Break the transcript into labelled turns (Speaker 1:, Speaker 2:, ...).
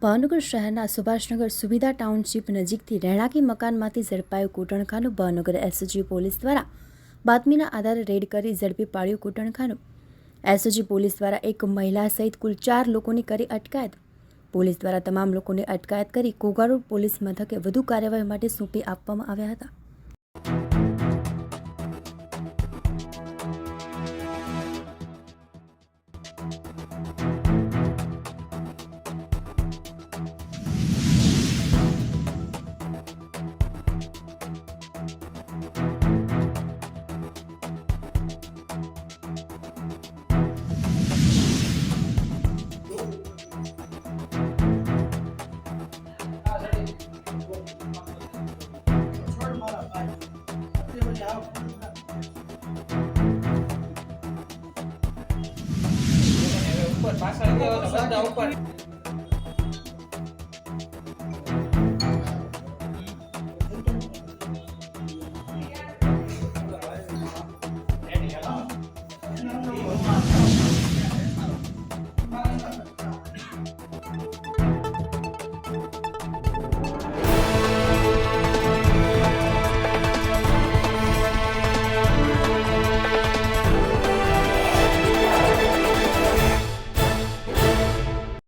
Speaker 1: ભાવનગર શહેરના સુભાષનગર સુવિધા ટાઉનશીપ નજીકથી રહેણાંકી મકાનમાંથી ઝડપાયું કૂટણખાનું. ભાવનગર એસઓજી પોલીસ દ્વારા બાતમીના આધારે રેડ કરી ઝડપી પાડ્યું કૂટણખાનું. એસઓજી પોલીસ દ્વારા એક મહિલા સહિત કુલ 4 લોકોની કરી અટકાયત. પોલીસ દ્વારા તમામ લોકોની અટકાયત કરી કોગારોડ પોલીસ મથકે વધુ કાર્યવાહી માટે સોંપી આપવામાં આવ્યા હતા.
Speaker 2: પાછળ